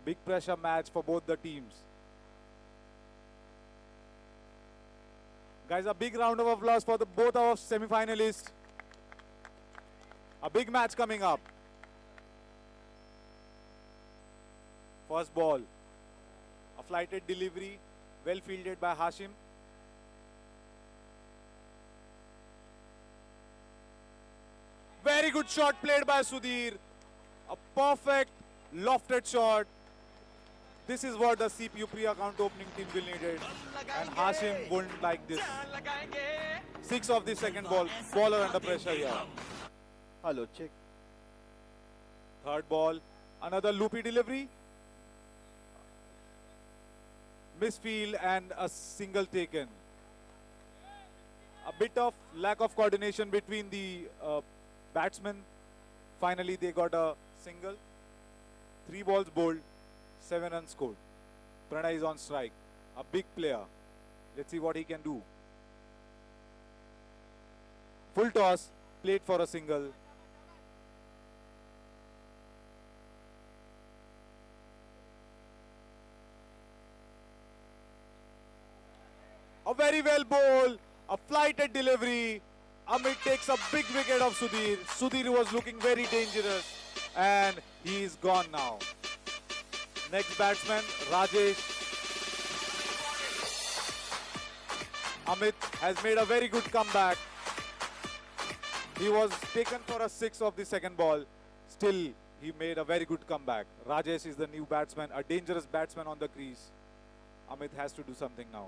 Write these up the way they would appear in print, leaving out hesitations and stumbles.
big pressure match for both the teams. Guys, a big round of applause for both our semi-finalists. A big match coming up. First ball. A flighted delivery, well fielded by Hashim. Very good shot played by Sudhir. A perfect lofted shot. This is what the CPU pre-account opening team will need it. And Hashim wouldn't like this. 6 of the second ball. Bowler under pressure here. Hello, check. Third ball. Another loopy delivery. Misfield and a single taken. A bit of lack of coordination between the batsmen. Finally, they got a single. 3 balls bowled, 7 runs scored. Pranay is on strike. A big player. Let's see what he can do. Full toss, played for a single. A very well bowled, a flighted delivery. Amit takes a big wicket of Sudhir. Sudhir was looking very dangerous and he is gone now. Next batsman, Rajesh. Amit has made a very good comeback. He was taken for a 6 of the second ball. Still, he made a very good comeback. Rajesh is the new batsman, a dangerous batsman on the crease. Amit has to do something now.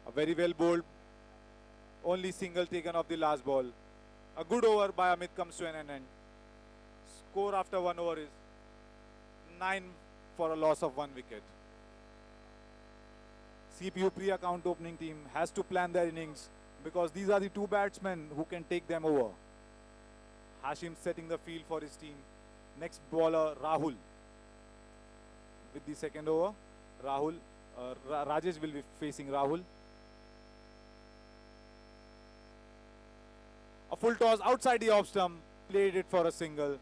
A very well bowled, only single taken of the last ball. A good over by Amit comes to an end. Score after 1 over is 9 for a loss of 1 wicket. CPU pre-account opening team has to plan their innings because these are the 2 batsmen who can take them over. Hashim setting the field for his team. Next bowler, Rahul. With the second over, Rajesh will be facing Rahul. A full toss outside the off stump, played it for a single.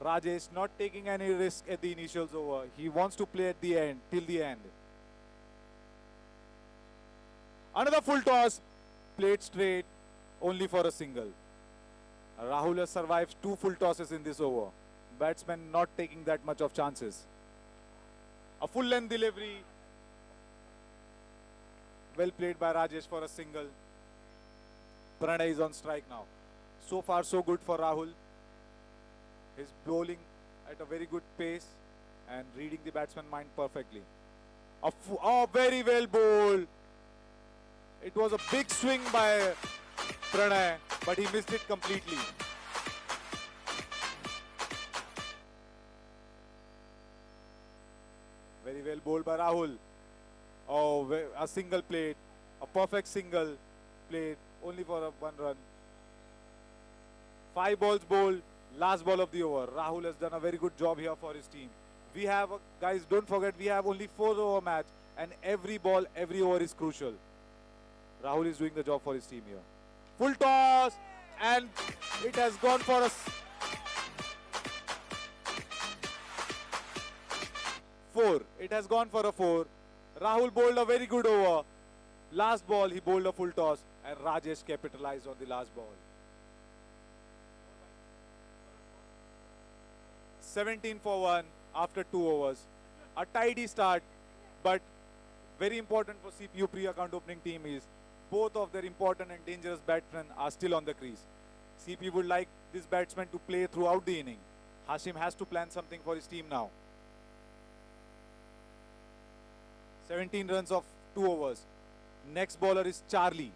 Rajesh not taking any risk at the initials over. He wants to play at the end, till the end. Another full toss, played straight, only for a single. Rahul has survived 2 full tosses in this over. Batsman not taking that much of chances. A full length delivery, well played by Rajesh for a single. Pranay is on strike now. So far so good for Rahul. He's bowling at a very good pace and reading the batsman mind perfectly. A very well bowled. It was a big swing by Pranay, but he missed it completely. Very well bowled by Rahul. Oh, a single played. A perfect single played, only for a 1 run. 5 balls bowled, last ball of the over. Rahul has done a very good job here for his team. We have, guys, don't forget, we have only 4 over match and every ball, every over is crucial. Rahul is doing the job for his team here. Full toss and it has gone for a 4. It has gone for a 4. Rahul bowled a very good over. Last ball, he bowled a full toss and Rajesh capitalized on the last ball. 17 for 1 after 2 overs. A tidy start, but very important for CPU pre-account opening team is both of their important and dangerous batsmen are still on the crease. CPU would like this batsman to play throughout the inning. Hashim has to plan something for his team now. 17 runs of 2 overs. Next bowler is Charlie.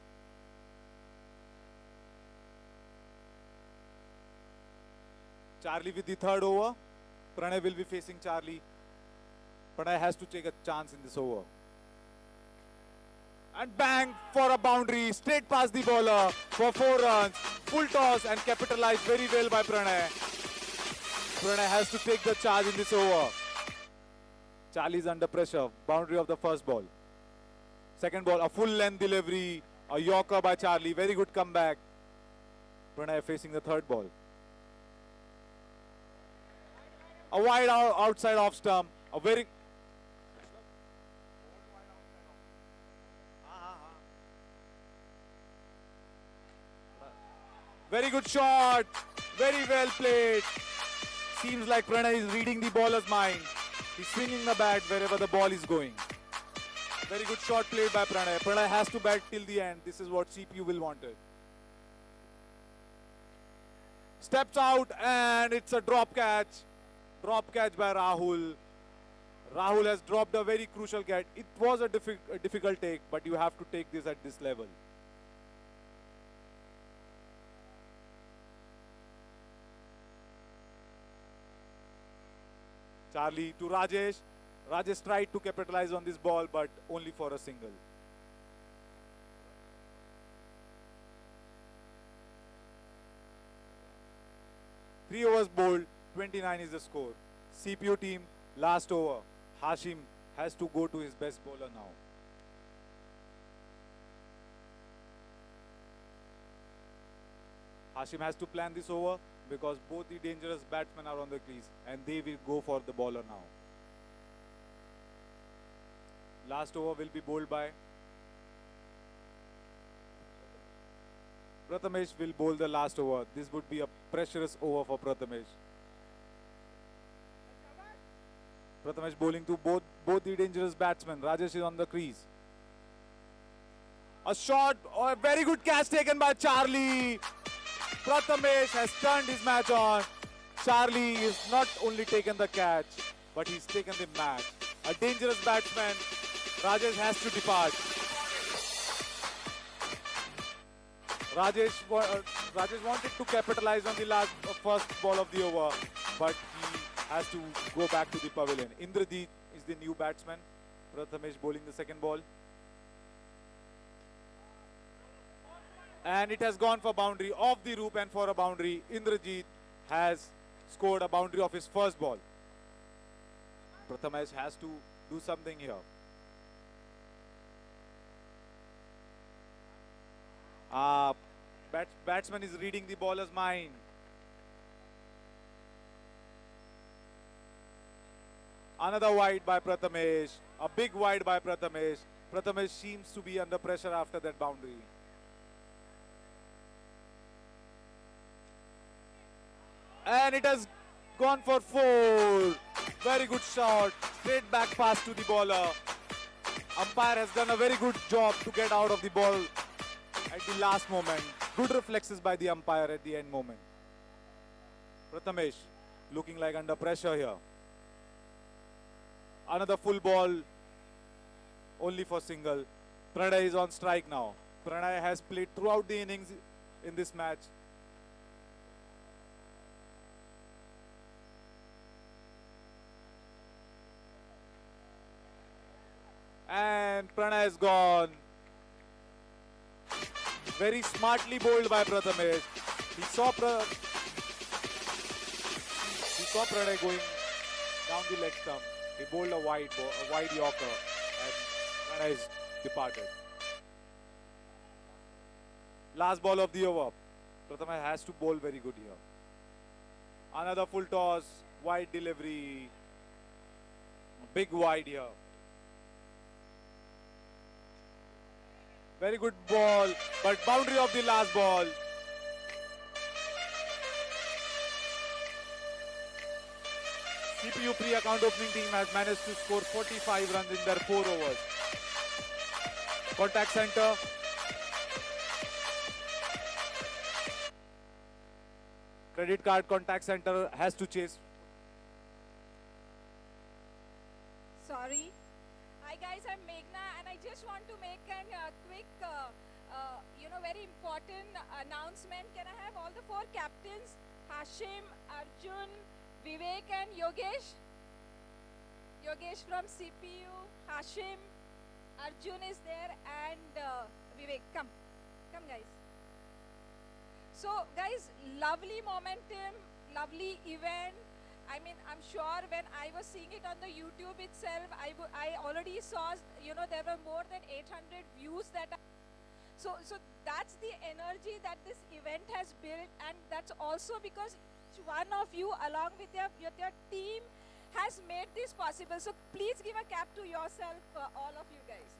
Charlie with the 3rd over. Pranay will be facing Charlie. Pranay has to take a chance in this over. And bang for a boundary. Straight past the bowler for 4 runs. Full toss and capitalized very well by Pranay. Pranay has to take the charge in this over. Charlie is under pressure. Boundary of the first ball. Second ball, a full length delivery. A Yorker by Charlie. Very good comeback. Pranay facing the 3rd ball. A wide outside off stump. A very very good shot. Very well played. Seems like Pranay is reading the bowler's mind. He's swinging the bat wherever the ball is going. Very good shot played by Pranay. Pranay has to bat till the end. This is what CPU will want it. Steps out and it's a drop catch. Drop catch by Rahul. Rahul has dropped a very crucial catch. It was a difficult take, but you have to take this at this level. Charlie to Rajesh. Rajesh tried to capitalize on this ball, but only for a single. Three overs bowled, 29 is the score. CPU team, last over. Hashim has to go to his best bowler now. Hashim has to plan this over because both the dangerous batsmen are on the crease and they will go for the bowler now. Last over will be bowled by Prathamesh will bowl the last over. This would be a pressurous over for Prathamesh. Prathamesh bowling to both the dangerous batsmen. Rajesh is on the crease. A shot or a very good catch taken by Charlie. Prathamesh has turned his match on. Charlie is not only taken the catch, but he's taken the match. A dangerous batsman. Rajesh has to depart. Rajesh wanted to capitalize on the first ball of the over, but he has to go back to the pavilion. Indrajit is the new batsman. Prathamesh bowling the second ball. And it has gone for boundary off the rope and for a boundary. Indrajit has scored a boundary of his first ball. Prathamesh has to do something here. Batsman is reading the bowler's mind. Another wide by Prathamesh. A big wide by Prathamesh. Prathamesh seems to be under pressure after that boundary. And it has gone for 4. Very good shot. Straight back pass to the bowler. Umpire has done a very good job to get out of the ball at the last moment. Good reflexes by the umpire at the end moment. Prathamesh looking like under pressure here. Another full ball only for single. Pranay is on strike now. Pranay has played throughout the innings in this match. And Pranay is gone. Very smartly bowled by Prathamesh. He saw Pranay going down the leg stump. He bowled a wide yorker and Pranay is departed. Last ball of the over. Prathamesh has to bowl very good here. Another full toss, wide delivery. Big wide here. Very good ball, but boundary of the last ball. CPU pre-account opening team has managed to score 45 runs in their 4 overs. Contact center. Credit card contact center has to chase. Sorry. Hi guys, I'm Meghna and I just want to make a quick, very important announcement. Can I have all the 4 captains? Hashim, Arjun, Vivek and Yogesh? Yogesh from CPU, Hashim, Arjun is there and Vivek. Come guys. So guys, lovely momentum, lovely event. I mean, I'm sure when I was seeing it on the YouTube itself, I already saw, there were more than 800 views that. So that's the energy that this event has built, and that's also because one of you, along with your team, has made this possible. So please give a cap to yourself, all of you guys.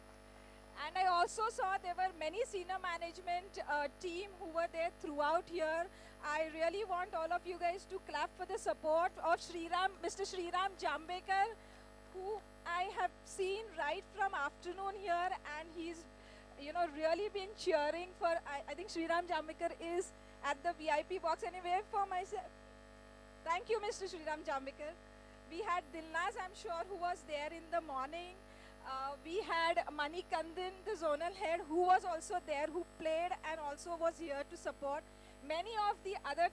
And I also saw there were many senior management team who were there throughout here. I really want all of you guys to clap for the support of Mr. Sriram Jambekar, who I have seen right from afternoon here, and he's, really been cheering for. I think Sriram Jambekar is at the VIP box. Anyway, for myself, thank you, Mr. Sriram Jambekar. We had Dilnaz, I'm sure, who was there in the morning. We had Manikandhan, the zonal head, who was also there, who played and also was here to support. Many of the other,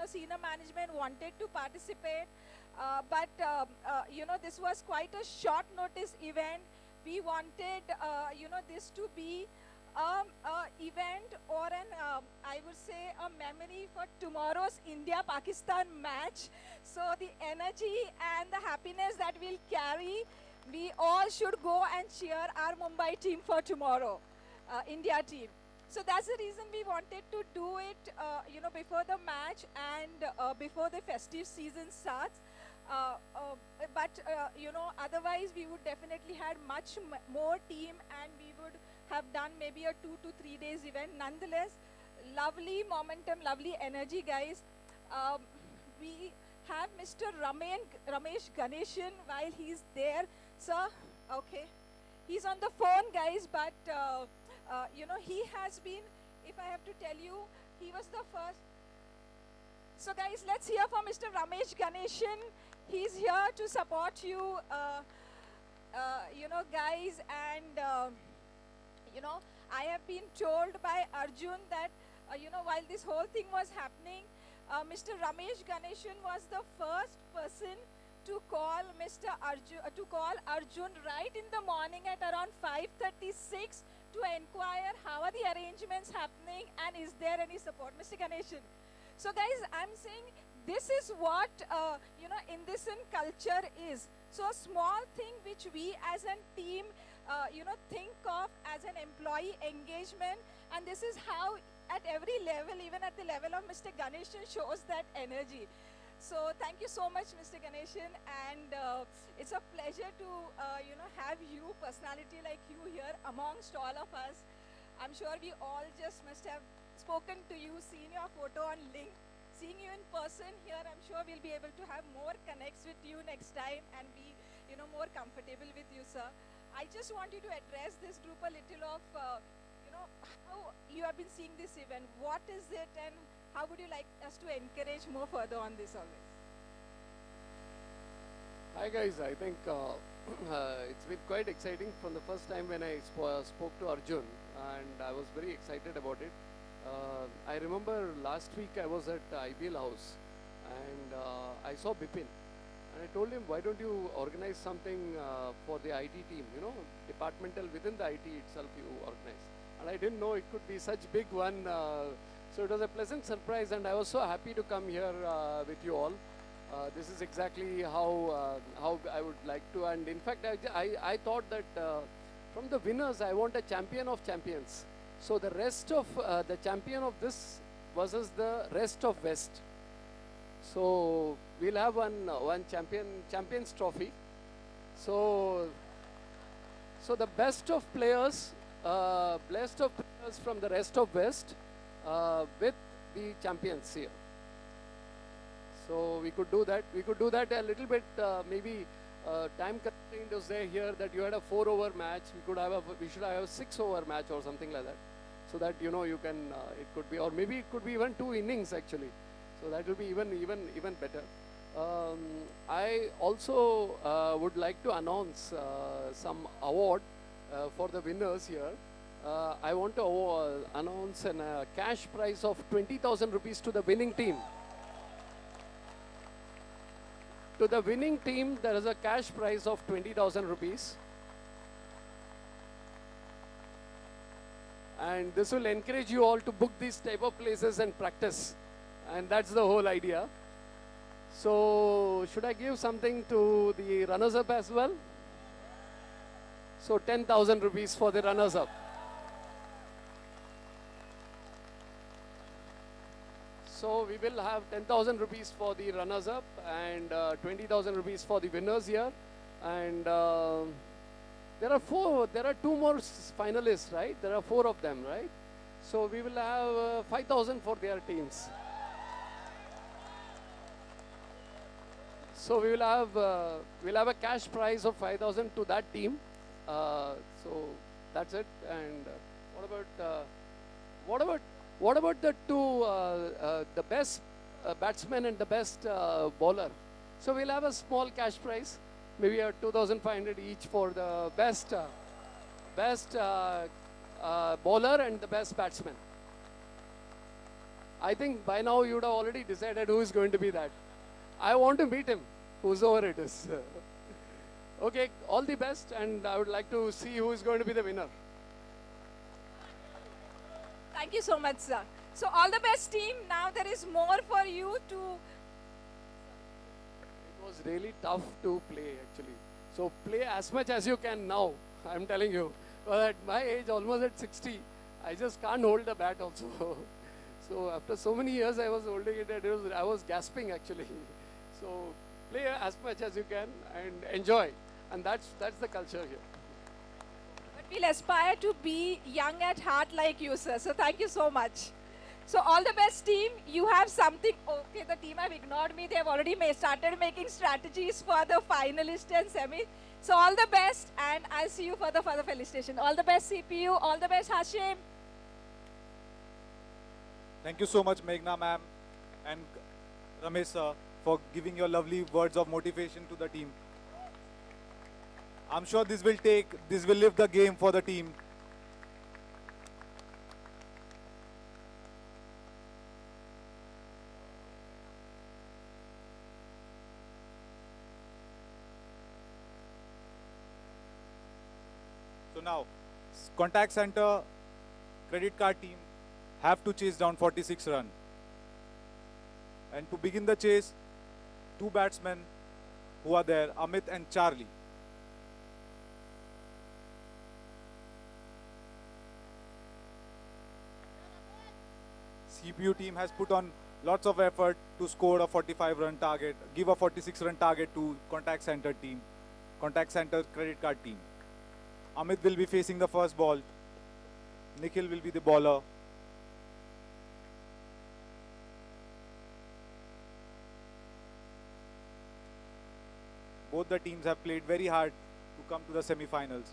senior management wanted to participate, but this was quite a short notice event. We wanted, this to be event or I would say a memory for tomorrow's India-Pakistan match. So the energy and the happiness that we'll carry, we all should go and cheer our Mumbai team for tomorrow, India team. So that's the reason we wanted to do it, before the match and before the festive season starts. Otherwise we would definitely had much more team, and we would have done maybe a 2 to 3 days event. Nonetheless, lovely momentum, lovely energy, guys. We have Mr. Ramesh Ganeshan while he's there. Sir, okay. He's on the phone, guys, but, he has been, if I have to tell you, he was the first. So, guys, let's hear from Mr. Ramesh Ganeshan. He's here to support you, guys, and, I have been told by Arjun that, while this whole thing was happening, Mr. Ramesh Ganeshan was the first person to call Arjun right in the morning at around 5:36 to inquire how are the arrangements happening and is there any support. Mr. Ganeshan. So guys, I'm saying this is what, Indocent culture is. So a small thing which we as a team, think of as an employee engagement, and this is how at every level, even at the level of Mr. Ganeshan, shows that energy. So thank you so much, Mr. Ganeshan, and it's a pleasure to, have you, personality like you here amongst all of us. I'm sure we all just must have spoken to you, seen your photo on link. Seeing you in person here, I'm sure we'll be able to have more connects with you next time and be, more comfortable with you, sir. I just want you to address this group a little of, how you have been seeing this event. What is it, and how would you like us to encourage more further on this always? Hi guys, I think it's been quite exciting from the first time when I spoke to Arjun, and I was very excited about it. I remember last week I was at IBL House, and I saw Bipin, and I told him, why don't you organize something for the IT team, departmental within the IT itself you organize. And I didn't know it could be such big one, so it was a pleasant surprise, and I was so happy to come here with you all. This is exactly how I would like to, and in fact I thought that from the winners I want a champion of champions. So the rest of the champion of this versus the rest of West. So we'll have one champions trophy. So the best of players from the rest of West with the champions here. So we could do that. We could do that a little bit. Maybe time constraint was there here that you had a 4-over match. We should have a 6-over match or something like that. So that you can. It could be, or maybe it could be even 2 innings actually. So that will be even better. I also would like to announce some award for the winners here. I want to announce a cash prize of 20,000 rupees to the winning team. To the winning team, there is a cash prize of 20,000 rupees. And this will encourage you all to book these type of places and practice. And that's the whole idea. So, should I give something to the runners-up as well? So, 10,000 rupees for the runners-up. So we will have 10,000 rupees for the runners-up and 20,000 rupees for the winners here. And there are two more finalists, right? There are 4 of them, right? So we will have 5,000 for their teams. So we'll have a cash prize of 5,000 to that team. So that's it. And what about the two the best batsman and the best bowler? So we'll have a small cash prize, maybe a 2,500 each for the best bowler and the best batsman. I think by now you would have already decided who is going to be that. I want to meet him, whosoever it is. Okay, all the best, and I would like to see who is going to be the winner. Thank you so much, sir. So all the best, team. Now there is more for you to. It was really tough to play, actually. So play as much as you can now, I'm telling you. But at my age, almost at 60, I just can't hold the bat also. So after so many years I was holding it, and I was gasping actually. So play as much as you can and enjoy. And that's the culture here. But we'll aspire to be young at heart like you, sir. So thank you so much. So all the best, team. You have something. Okay, the team have ignored me. They have already started making strategies for the finalists and semi. So all the best, and I'll see you for the felicitation. All the best, CPU. All the best, Hashim. Thank you so much, Meghna ma'am and Ramesh sir, for giving your lovely words of motivation to the team. I'm sure this will lift the game for the team. So now, contact center, credit card team have to chase down 46 runs. And to begin the chase, 2 batsmen who are there, Amit and Charlie. CPU team has put on lots of effort to score a 45-run target, give a 46-run target to contact center team, contact center credit card team. Amit will be facing the first ball. Nikhil will be the bowler. Both the teams have played very hard to come to the semi-finals.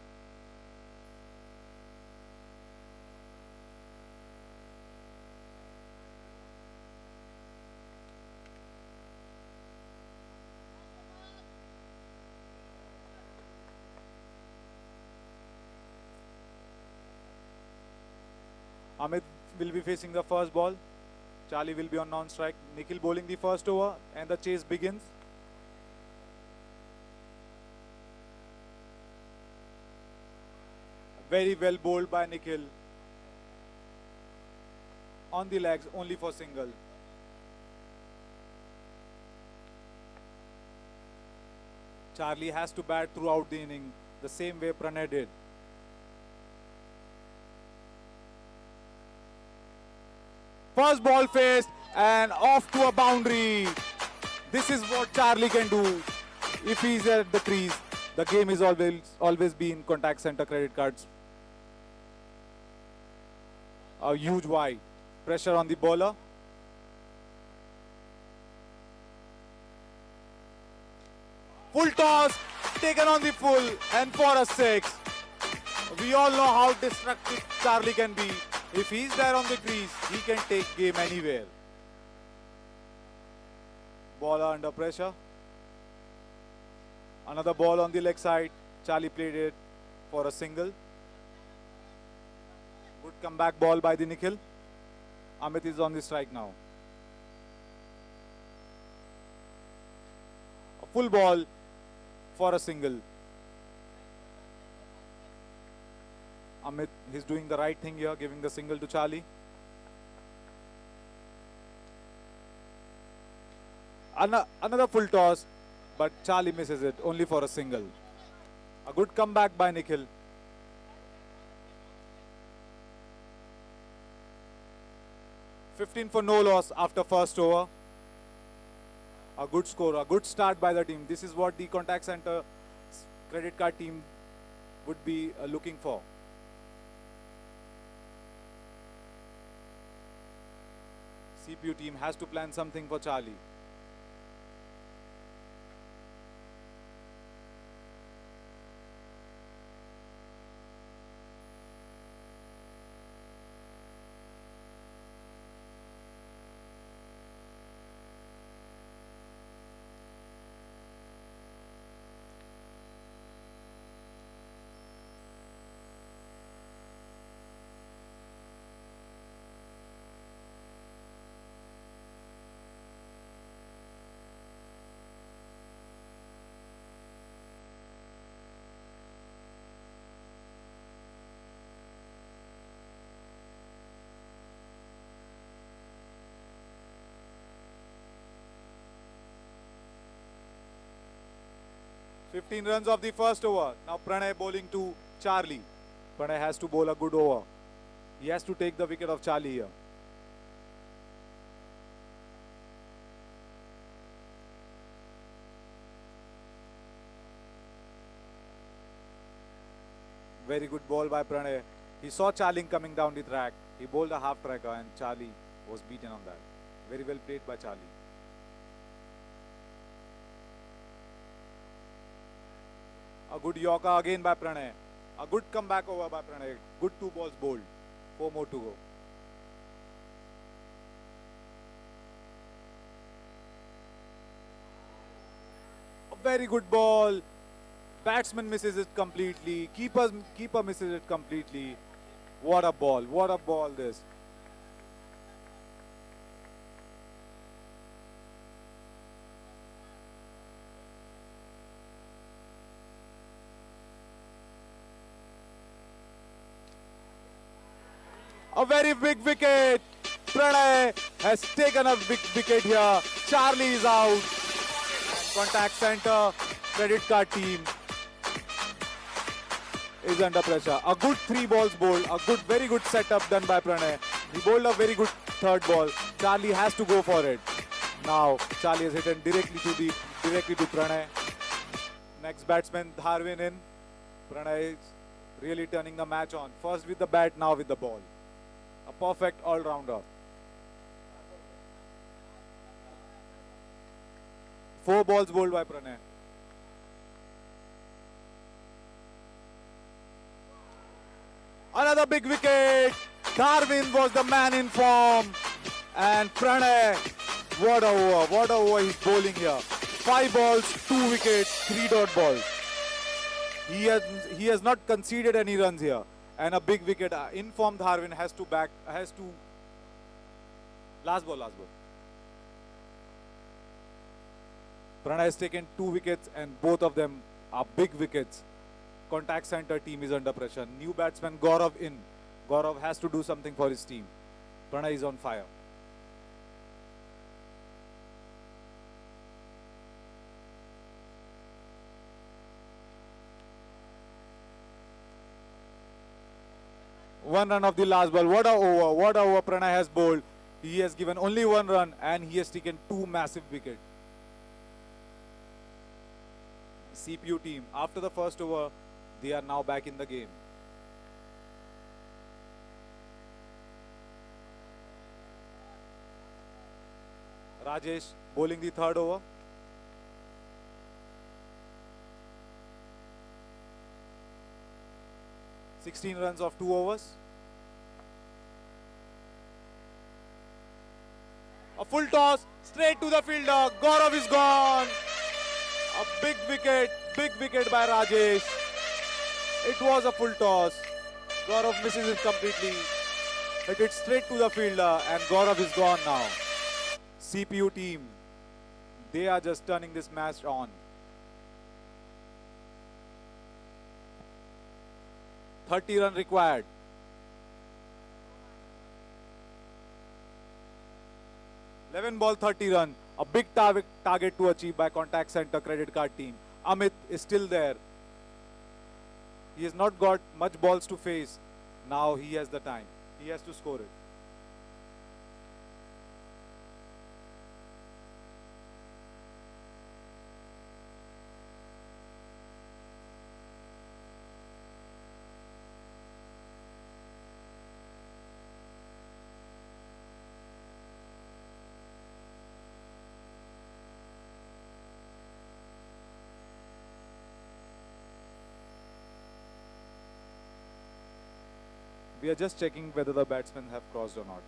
Amit will be facing the first ball. Charlie will be on non-strike. Nikhil bowling the first over, and the chase begins. Very well bowled by Nikhil. On the legs, only for single. Charlie has to bat throughout the inning, the same way Pranay did. First ball faced and off to a boundary. This is what Charlie can do if he's at the crease. The game is always been contact center credit cards. A huge wide. Pressure on the bowler. Full toss, taken on the full, and for a 6. We all know how destructive Charlie can be. If he's there on the crease, he can take game anywhere. Bowler under pressure. Another ball on the leg side. Charlie played it for a single. Good comeback ball by the Nikhil. Amit is on the strike now. A full ball for a single. Amit is doing the right thing here, giving the single to Charlie. Another full toss, but Charlie misses it, only for a single. A good comeback by Nikhil. 15 for no loss after first over. A good score, a good start by the team. This is what the contact center credit card team would be looking for. CPU team has to plan something for Charlie. Fifteen runs of the first over. Now Pranay bowling to Charlie. Pranay has to bowl a good over. He has to take the wicket of Charlie here. Very good ball by Pranay. He saw Charlie coming down the track. He bowled a half tracker and Charlie was beaten on that. Very well played by Charlie. A good Yorker again by Pranay. A good comeback over by Pranay. Good 2 balls bowled. 4 more to go. A very good ball. Batsman misses it completely. Keeper misses it completely. What a ball. What a ball this. A very big wicket. Pranay has taken a big wicket here. Charlie is out. And contact center credit card team is under pressure. A good 3 balls bowled. A good, very good setup done by Pranay. He bowled a very good third ball. Charlie has to go for it. Now Charlie has hit it directly to Pranay. Next batsman Dharwin in. Pranay is really turning the match on. First with the bat, now with the ball. A perfect all-rounder. 4 balls bowled by Pranay. Another big wicket. Dharwin was the man in form. And Pranay, what a over he's bowling here. 5 balls, 2 wickets, 3 dot balls. He has not conceded any runs here. And a big wicket. Informed Dharwin has to last ball. Pranay has taken 2 wickets and both of them are big wickets. Contact center team is under pressure. New batsman Gaurav in. Gaurav has to do something for his team. Pranay is on fire. One run of the last ball. What a over Pranay has bowled. He has given only 1 run and he has taken 2 massive wickets. CPU team, after the first over, they are now back in the game. Rajesh bowling the third over. (16 runs of 2 overs. A full toss, straight to the fielder. Gaurav is gone. A big wicket by Rajesh. It was a full toss. Gaurav misses it completely. Hit it straight to the fielder and Gaurav is gone now. CPU team, they are just turning this match on. (30 runs required. (11 ball, 30 runs. A big target to achieve by contact center credit card team. Amit is still there. He has not got much balls to face. Now he has the time. He has to score it. We are just checking whether the batsmen have crossed or not.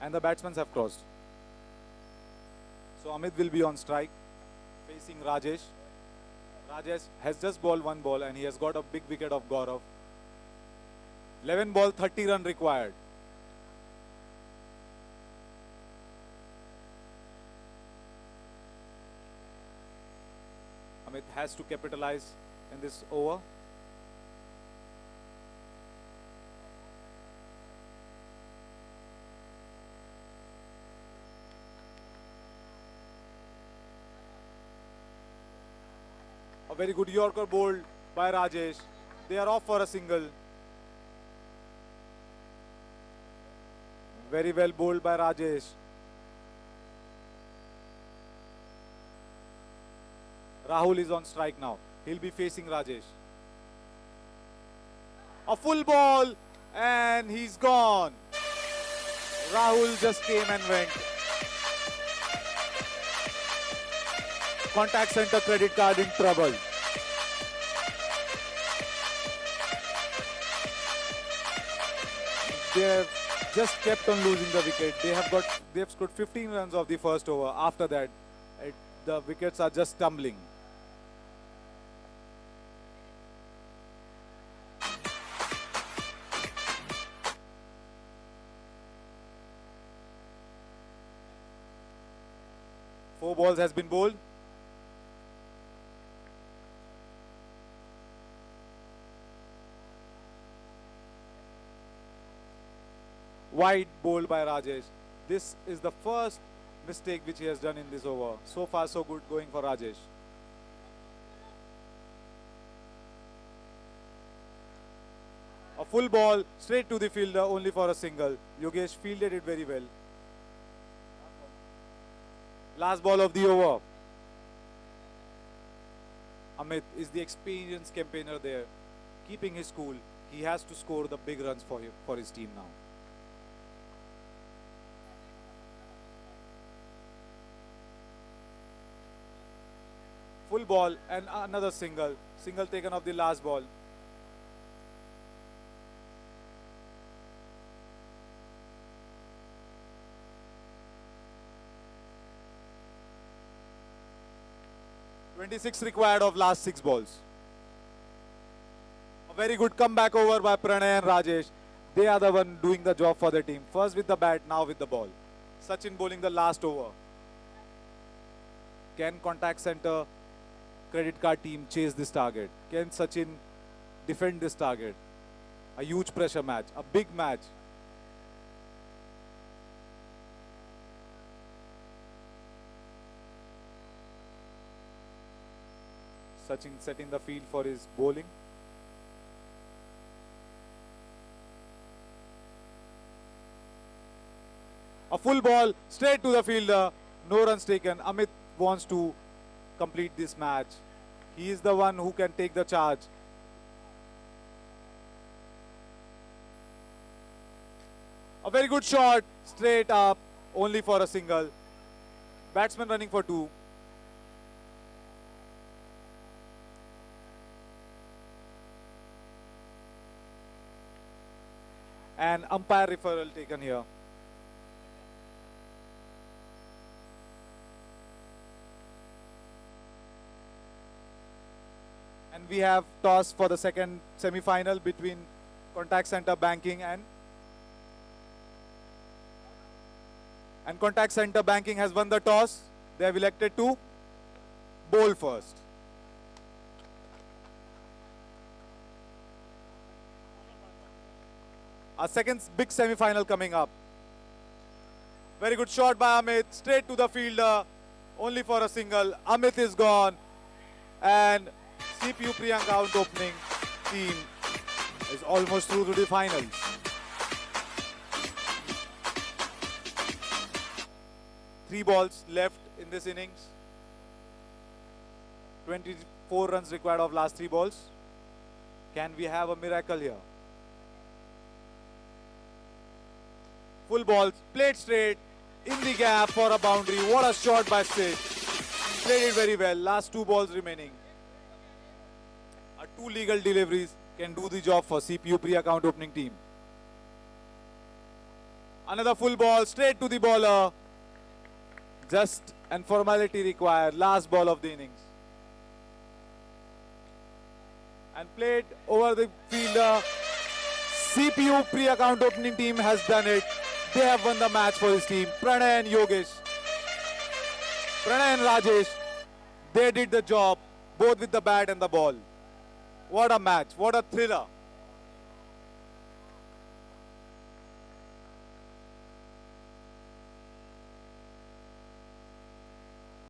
And the batsmen have crossed. So Amit will be on strike, facing Rajesh. Rajesh has just bowled one ball and he has got a big wicket of Gaurav. 11 ball, 30 run required. Amit has to capitalize in this over. A very good Yorker bowled by Rajesh. They are off for a single. Very well bowled by Rajesh. Rahul is on strike now. He'll be facing Rajesh. A full ball and he's gone. Rahul just came and went. Contact center credit card in trouble. They have just kept on losing the wicket. They have scored 15 runs of the first over. After that, the wickets are just tumbling. Four balls has been bowled. Wide bowled by Rajesh. This is the first mistake which he has done in this over. So far so good going for Rajesh. A full ball straight to the fielder only for a single. Yogesh fielded it very well. Last ball of the over. Amit is the experienced campaigner there. Keeping his cool. He has to score the big runs for his team now. Full ball and another single. Single taken off the last ball. .26 required of last 6 balls. A very good comeback over by Pranay and Rajesh. They are the one doing the job for the team. First with the bat, now with the ball. Sachin bowling the last over. Can contact center credit card team chase this target? Can Sachin defend this target? A huge pressure match, a big match. Sachin setting the field for his bowling. A full ball straight to the fielder. No runs taken. Amit wants to complete this match. He is the one who can take the charge. A very good shot, straight up, only for a single. Batsman running for 2. And umpire referral taken here. And we have toss for the second semi-final between Contact Center Banking and Contact Center Banking has won the toss. They have elected to bowl first. Our second big semi-final coming up. Very good shot by Amit, straight to the fielder, only for a single. Amit is gone, and CPU Priyanka out opening team is almost through to the finals. Three balls left in this innings. 24 runs required of last 3 balls. Can we have a miracle here? Full ball, played straight, in the gap for a boundary. What a shot by Sid. Played it very well. Last 2 balls remaining. two legal deliveries can do the job for CPU pre-account opening team. Another full ball straight to the bowler. Just and formality required. Last ball of the innings. And played over the fielder. CPU pre-account opening team has done it. They have won the match for his team. Pranay and Yogesh. Pranay and Rajesh. They did the job, both with the bat and the ball. What a match. What a thriller.